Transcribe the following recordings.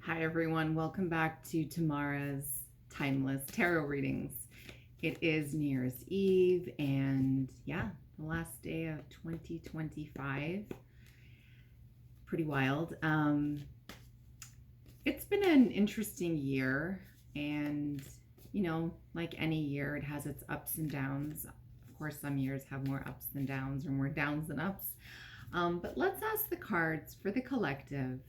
Hi, everyone. Welcome back to Tamara's Timeless Tarot Readings. It is New Year's Eve, and the last day of 2025. Pretty wild. It's been an interesting year, and like any year, it has its ups and downs. Of course, some years have more ups than downs, or more downs than ups. But let's ask the cards for the collective.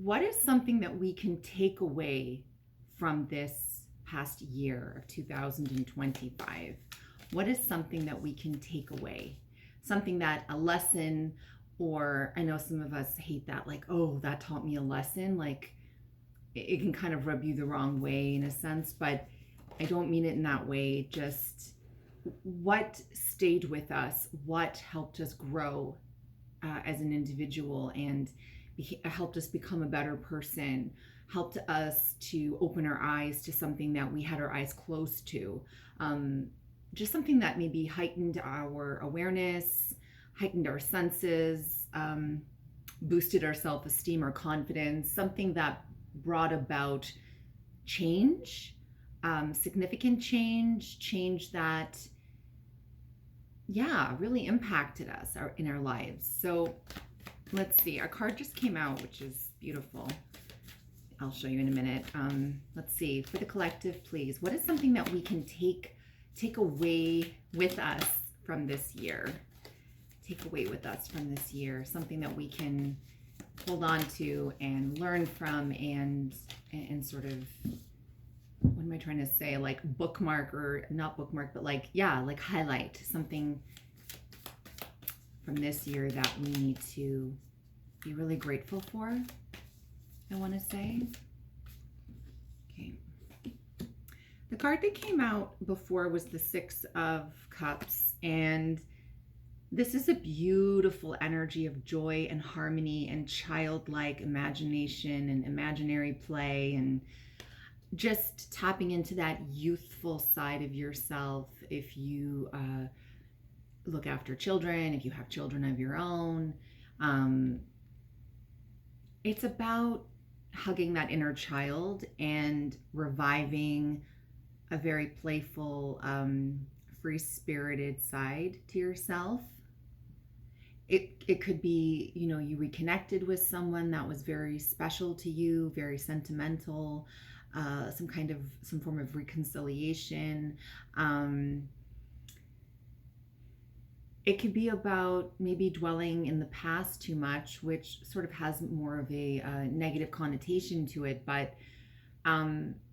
What is something that we can take away from this past year of 2025? What is something that we can take away? Something that a lesson, or I know some of us hate that, like, oh, that taught me a lesson. Like, it can kind of rub you the wrong way in a sense, but I don't mean it in that way. Just what stayed with us, what helped us grow as an individual, and helped us become a better person, helped us to open our eyes to something that we had our eyes closed to. Just something that maybe heightened our awareness, heightened our senses, boosted our self-esteem or confidence, something that brought about change, significant change that, really impacted us in our lives. So let's see, our card just came out, which is beautiful. I'll show you in a minute. Let's see, for the collective, please, what is something that we can take away with us from this year? Take away with us from this year, something that we can hold on to and learn from, and sort of, what am I trying to say? Like bookmark, or not bookmark, but like highlight something from this year that we need to be really grateful for, I want to say. Okay. The card that came out before was the Six of Cups, and this is a beautiful energy of joy and harmony and childlike imagination and imaginary play, and just tapping into that youthful side of yourself. If you look after children, if you have children of your own, it's about hugging that inner child and reviving a very playful, free-spirited side to yourself. It could be, you reconnected with someone that was very special to you, very sentimental, some form of reconciliation. It could be about maybe dwelling in the past too much, which sort of has more of a negative connotation to it. But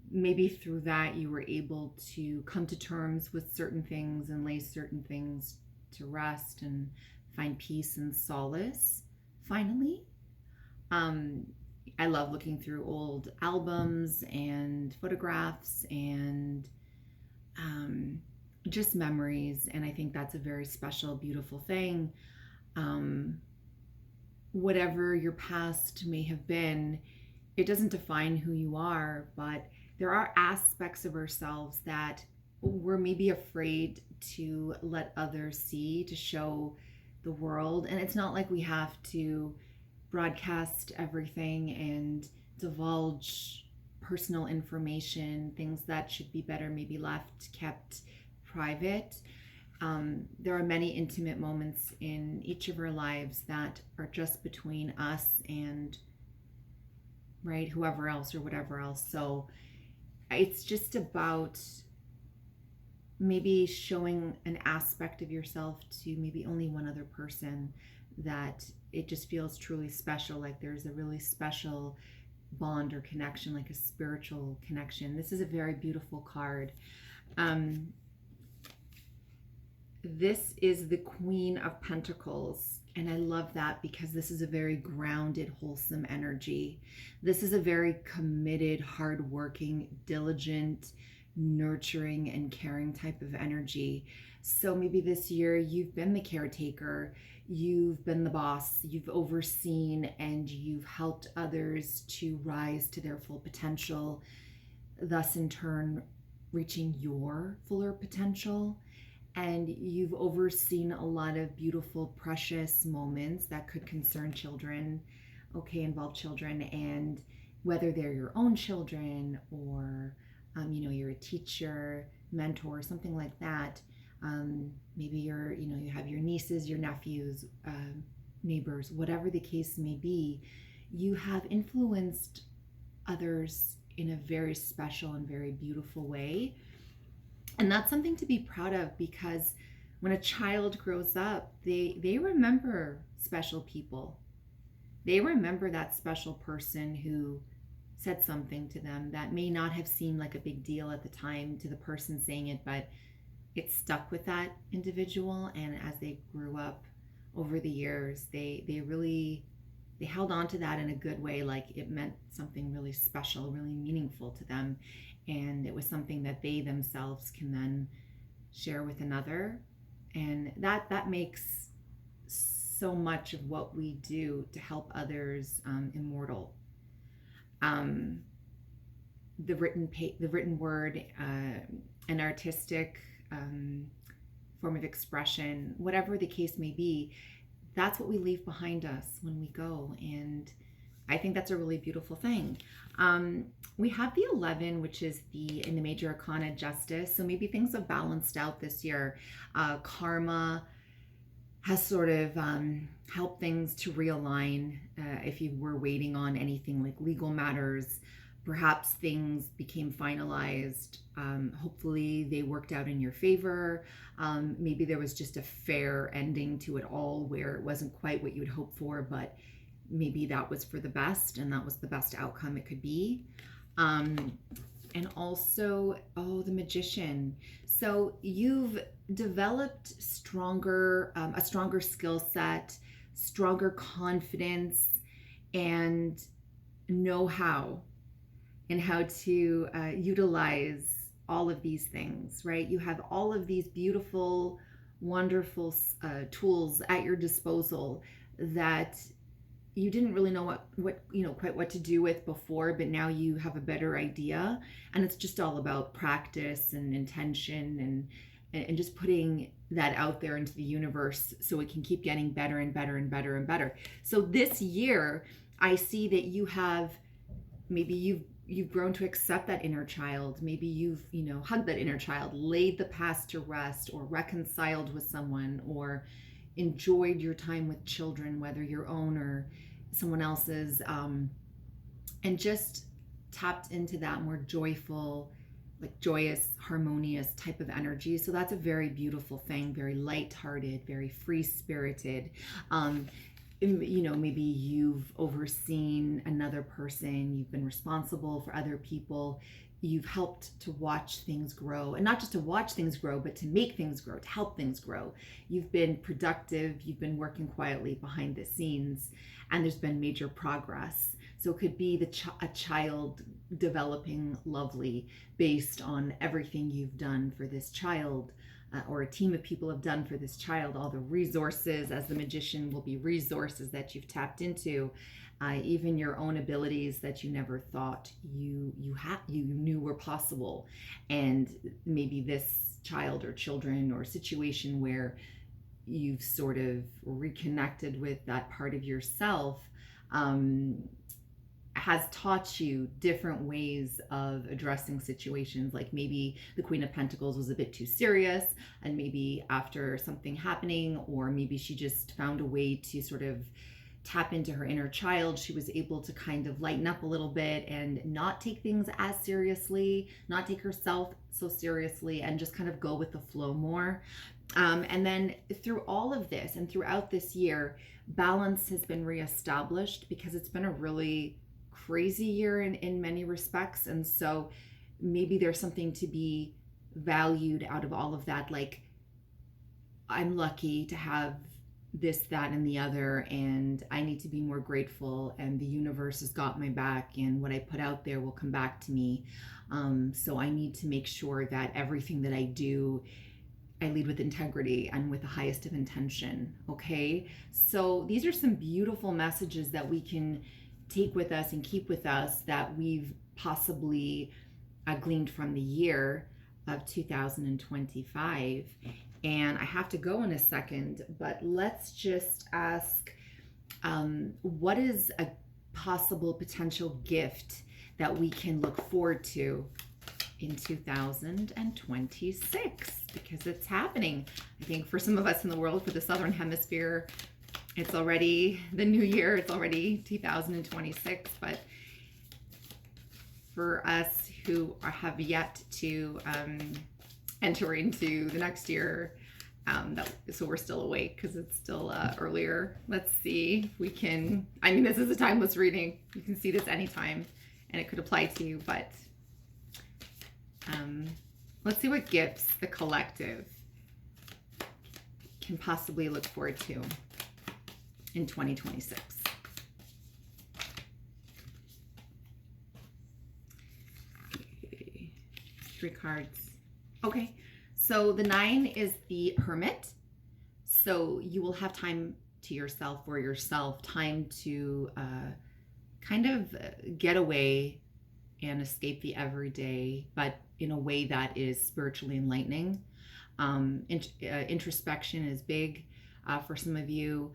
maybe through that, you were able to come to terms with certain things and lay certain things to rest and find peace and solace, finally. I love looking through old albums and photographs and just memories, and I think that's a very special, beautiful thing. Whatever your past may have been, it doesn't define who you are, but there are aspects of ourselves that we're maybe afraid to let others see, to show the world. And it's not like we have to broadcast everything and divulge personal information, things that should be better maybe kept private. There are many intimate moments in each of our lives that are just between us and, right, whoever else or whatever else. So it's just about maybe showing an aspect of yourself to maybe only one other person, that it just feels truly special, like there's a really special bond or connection, like a spiritual connection. This is a very beautiful card. This is the Queen of Pentacles, and I love that because this is a very grounded, wholesome energy. This is a very committed, hardworking, diligent, nurturing, and caring type of energy. So maybe this year you've been the caretaker, you've been the boss, you've overseen, and you've helped others to rise to their full potential, thus in turn reaching your fuller potential. And you've overseen a lot of beautiful, precious moments that could concern children, okay, involve children, and whether they're your own children or, you're a teacher, mentor, something like that. Maybe you have your nieces, your nephews, neighbors, whatever the case may be, you have influenced others in a very special and very beautiful way. And that's something to be proud of, because when a child grows up, they remember special people. They remember that special person who said something to them that may not have seemed like a big deal at the time to the person saying it, but it stuck with that individual. And as they grew up over the years, they held on to that in a good way, like it meant something really special, really meaningful to them. And it was something that they themselves can then share with another. And that makes so much of what we do to help others immortal. The written word, an artistic form of expression, whatever the case may be, that's what we leave behind us when we go. And I think that's a really beautiful thing. We have the 11, which is in the major arcana, justice. So maybe things have balanced out this year. Karma has sort of helped things to realign. If you were waiting on anything like legal matters, perhaps things became finalized. Hopefully they worked out in your favor. Maybe there was just a fair ending to it all where it wasn't quite what you would hope for, but maybe that was for the best and that was the best outcome it could be. And also, the Magician. So you've developed a stronger skill set, stronger confidence, and know-how in how to utilize all of these things, right? You have all of these beautiful, wonderful tools at your disposal that you didn't really know quite what to do with before, but now you have a better idea. And it's just all about practice and intention and just putting that out there into the universe so it can keep getting better and better and better and better. So this year, I see that you've grown to accept that inner child. Maybe you've, hugged that inner child, laid the past to rest, or reconciled with someone, or enjoyed your time with children, whether your own or someone else's, and just tapped into that more joyful, like joyous, harmonious type of energy. So that's a very beautiful thing, very lighthearted, very free-spirited. Maybe you've overseen another person, you've been responsible for other people, you've helped to watch things grow, and not just to watch things grow, but to make things grow, to help things grow. You've been productive, you've been working quietly behind the scenes, and there's been major progress. So it could be a child developing lovely based on everything you've done for this child, or a team of people have done for this child. All the resources, as the Magician, will be resources that you've tapped into. Even your own abilities that you never thought you knew were possible. And maybe this child or children or situation where you've sort of reconnected with that part of yourself has taught you different ways of addressing situations. Like maybe the Queen of Pentacles was a bit too serious, and maybe after something happening, or maybe she just found a way to sort of tap into her inner child, she was able to kind of lighten up a little bit and not take things as seriously, not take herself so seriously, and just kind of go with the flow more. And then through all of this and throughout this year, balance has been reestablished, because it's been a really crazy year in many respects. And so maybe there's something to be valued out of all of that. Like, I'm lucky to have this, that, and the other, and I need to be more grateful, and the universe has got my back, and what I put out there will come back to me. So I need to make sure that everything that I do, I lead with integrity and with the highest of intention. Okay, so these are some beautiful messages that we can take with us and keep with us, that we've possibly gleaned from the year of 2025. And I have to go in a second, but let's just ask, what is a possible potential gift that we can look forward to in 2026, because it's happening. I think for some of us in the world, for the Southern Hemisphere, it's already the new year, it's already 2026, but for us who have yet to enter into the next year, so we're still awake because it's still earlier. Let's see if we can, I mean, this is a timeless reading. You can see this anytime and it could apply to you, but let's see what gifts the collective can possibly look forward to in 2026. Okay. 3 cards. Okay, so the 9 is the Hermit. So you will have time to yourself, for yourself, time to kind of get away and escape the everyday, but in a way that is spiritually enlightening. Introspection is big for some of you.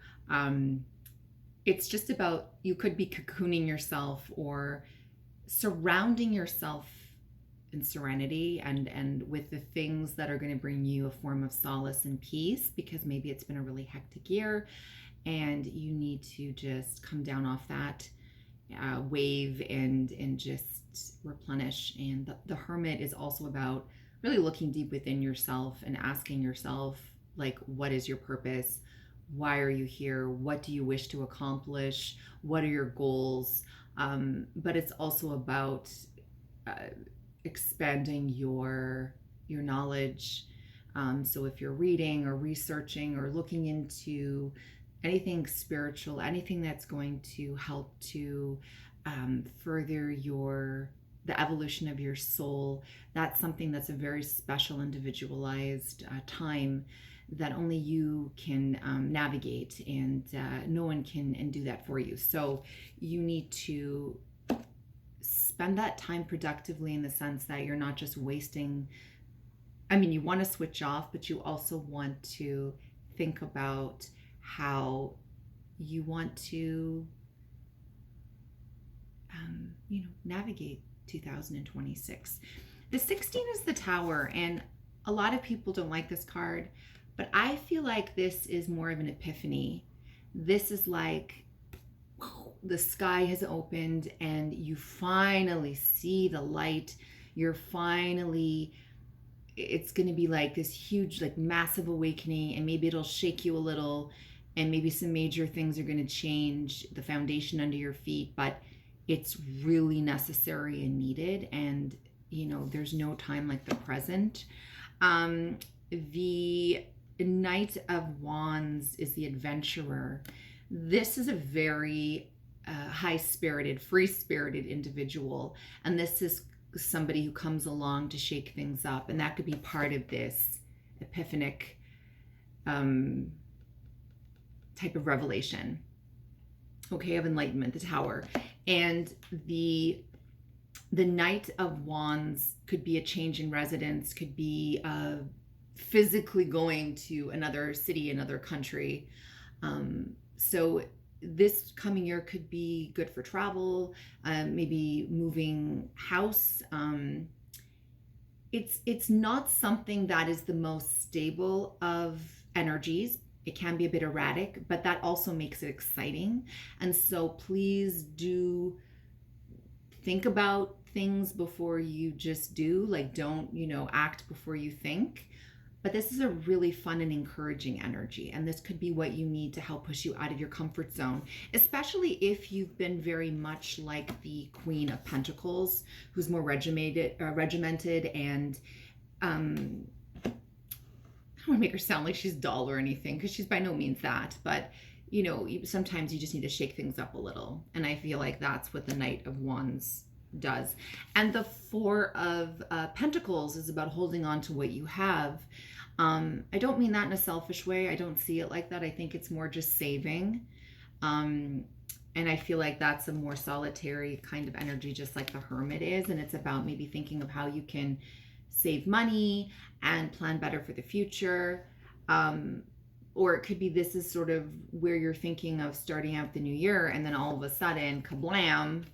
It's just about, you could be cocooning yourself or surrounding yourself in serenity and with the things that are going to bring you a form of solace and peace, because maybe it's been a really hectic year and you need to just come down off that wave and just replenish. And the Hermit is also about really looking deep within yourself and asking yourself, like, what is your purpose? Why are you here? What do you wish to accomplish? What are your goals? But it's also about expanding your knowledge. So if you're reading or researching or looking into anything spiritual, anything that's going to help to further the evolution of your soul, that's something that's a very special, individualized time that only you can navigate, and no one can do that for you. So you need to spend that time productively, in the sense that you're not just wasting, I mean, you want to switch off, but you also want to think about how you want to navigate 2026. The 16 is the Tower, and a lot of people don't like this card, but I feel like this is more of an epiphany. This is like the sky has opened and you finally see the light. It's going to be like this huge, like massive awakening, and maybe it'll shake you a little, and maybe some major things are going to change the foundation under your feet, but it's really necessary and needed. And there's no time like the present. The Knight of Wands is the Adventurer. This is a very high-spirited, free-spirited individual, and this is somebody who comes along to shake things up, and that could be part of this epiphanic type of revelation, okay, of enlightenment, the Tower. And the Knight of Wands could be a change in residence, could be physically going to another city, another country. So this coming year could be good for travel, maybe moving house. It's not something that is the most stable of energies. It can be a bit erratic, but that also makes it exciting. And so please do think about things before you just do. Like, don't, act before you think. But this is a really fun and encouraging energy, and this could be what you need to help push you out of your comfort zone, especially if you've been very much like the Queen of Pentacles, who's more regimented, and I don't want to make her sound like she's dull or anything, because she's by no means that, but sometimes you just need to shake things up a little, and I feel like that's what the Knight of Wands does. And the Four of Pentacles is about holding on to what you have. I don't mean that in a selfish way. I don't see it like that. I think it's more just saving. And I feel like that's a more solitary kind of energy, just like the Hermit is. And it's about maybe thinking of how you can save money and plan better for the future. or it could be this is sort of where you're thinking of starting out the new year, and then all of a sudden, kablam,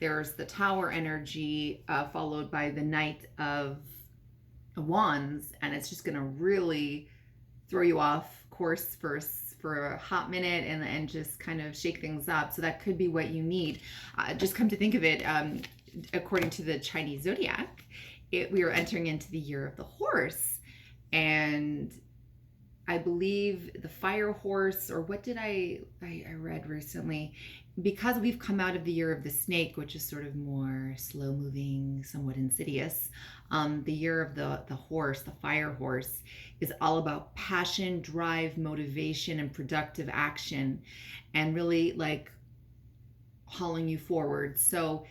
there's the Tower energy followed by the Knight of Wands, and it's just going to really throw you off course for a hot minute and just kind of shake things up. So that could be what you need. Just come to think of it, according to the Chinese zodiac, we are entering into the year of the horse, and I believe the fire horse, or what did I read recently, because we've come out of the year of the snake, which is sort of more slow moving, somewhat insidious. The year of the horse, the fire horse, is all about passion, drive, motivation, and productive action, and really like hauling you forward. So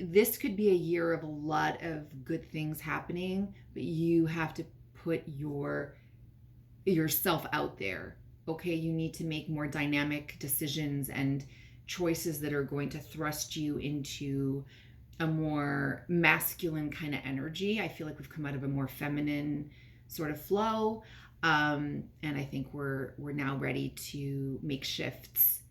this could be a year of a lot of good things happening, but you have to put yourself out there. Okay, you need to make more dynamic decisions and choices that are going to thrust you into a more masculine kind of energy. I feel like we've come out of a more feminine sort of flow, and I think we're now ready to make shifts.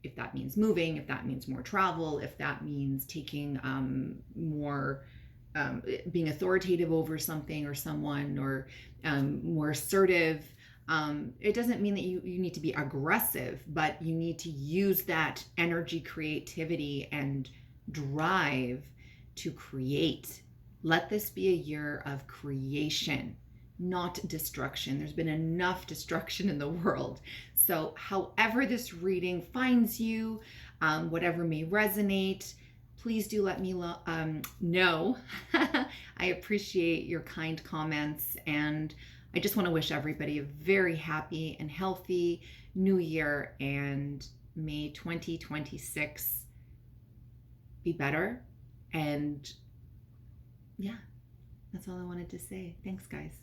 If that means moving, if that means more travel, if that means taking more being authoritative over something or someone, or more assertive. It doesn't mean that you need to be aggressive, but you need to use that energy, creativity, and drive to create. Let this be a year of creation, not destruction. There's been enough destruction in the world. So however this reading finds you, whatever may resonate, please do let me know. I appreciate your kind comments, and I just want to wish everybody a very happy and healthy new year, and may 2026 be better. And yeah, that's all I wanted to say. Thanks, guys.